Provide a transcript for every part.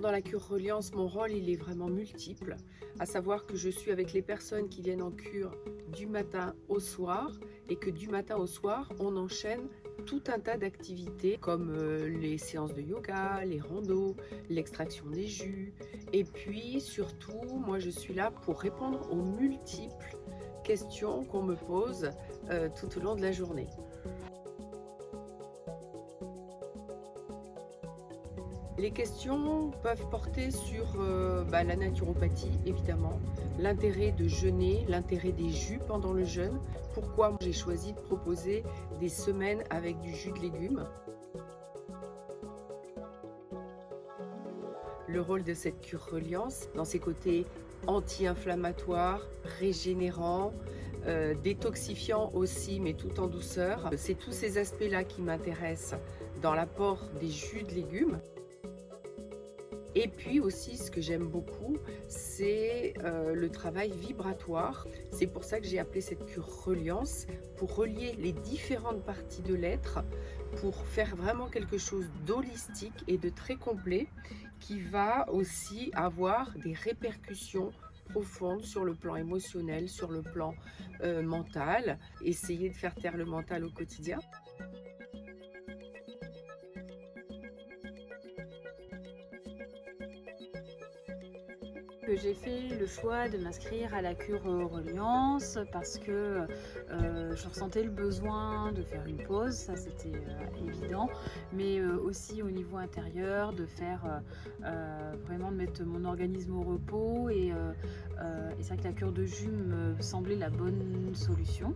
Pendant la cure Reliance, mon rôle il est vraiment multiple, à savoir que je suis avec les personnes qui viennent en cure du matin au soir et que du matin au soir, on enchaîne tout un tas d'activités comme les séances de yoga, les randos, l'extraction des jus. Et puis surtout, moi je suis là pour répondre aux multiples questions qu'on me pose tout au long de la journée. Les questions peuvent porter sur la naturopathie, évidemment, l'intérêt de jeûner, l'intérêt des jus pendant le jeûne, pourquoi j'ai choisi de proposer des semaines avec du jus de légumes. Le rôle de cette cure Reliance, dans ses côtés anti-inflammatoires, régénérants, détoxifiants aussi, mais tout en douceur. C'est tous ces aspects-là qui m'intéressent dans l'apport des jus de légumes. Et puis aussi, ce que j'aime beaucoup, c'est le travail vibratoire. C'est pour ça que j'ai appelé cette cure Reliance, pour relier les différentes parties de l'être, pour faire vraiment quelque chose d'holistique et de très complet, qui va aussi avoir des répercussions profondes sur le plan émotionnel, sur le plan mental. Essayer de faire taire le mental au quotidien. J'ai fait le choix de m'inscrire à la cure Reliance parce que je ressentais le besoin de faire une pause, ça c'était évident, mais aussi au niveau intérieur de faire vraiment de mettre mon organisme au repos et c'est vrai que la cure de jus me semblait la bonne solution.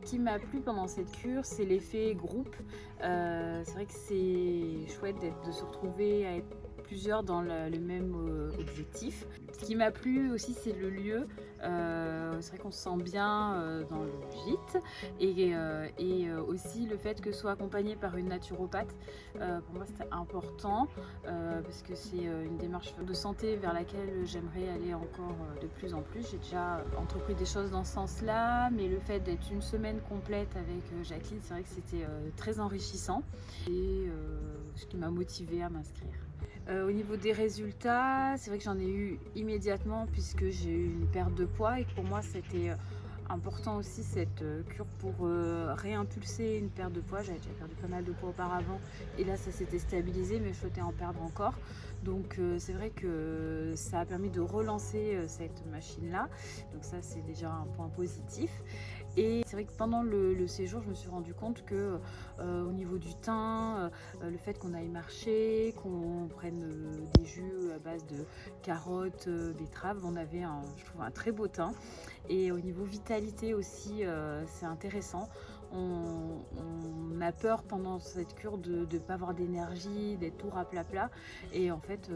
Ce qui m'a plu pendant cette cure, c'est l'effet groupe. C'est vrai que c'est chouette de se retrouver à être plusieurs dans le même objectif. Ce qui m'a plu aussi, c'est le lieu. C'est vrai qu'on se sent bien dans le gîte et aussi le fait que ce soit accompagné par une naturopathe. Pour moi, c'était important parce que c'est une démarche de santé vers laquelle j'aimerais aller encore de plus en plus. J'ai déjà entrepris des choses dans ce sens-là, mais le fait d'être une semaine complète avec Jacqueline, c'est vrai que c'était très enrichissant et ce qui m'a motivée à m'inscrire. Au niveau des résultats, c'est vrai que j'en ai eu immédiatement puisque j'ai eu une perte de poids et que pour moi c'était important aussi cette cure pour réimpulser une perte de poids. J'avais déjà perdu pas mal de poids auparavant et là ça s'était stabilisé, mais je souhaitais en perdre encore. Donc c'est vrai que ça a permis de relancer cette machine-là. Donc ça c'est déjà un point positif. Et c'est vrai que pendant le séjour, je me suis rendu compte que au niveau du teint, le fait qu'on aille marcher, qu'on prenne des jus à base de carottes, betteraves, on avait je trouve un très beau teint. Et au niveau vitalité aussi, c'est intéressant. On a peur pendant cette cure de ne pas avoir d'énergie, d'être tout raplapla. Et en fait,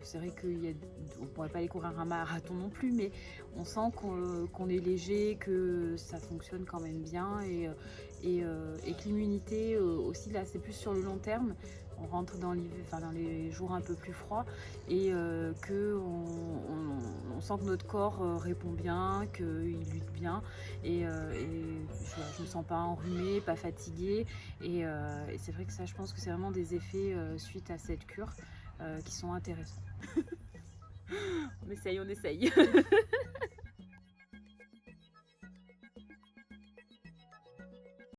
c'est vrai qu'on ne pourrait pas aller courir un marathon non plus, mais on sent qu'on est léger, que ça fonctionne quand même bien et que l'immunité aussi, là, c'est plus sur le long terme. On rentre dans les jours un peu plus froids et on sent que notre corps répond bien, qu'il lutte bien et je me sens pas enrhumée, pas fatiguée et c'est vrai que ça, je pense que c'est vraiment des effets suite à cette cure qui sont intéressants. On essaye.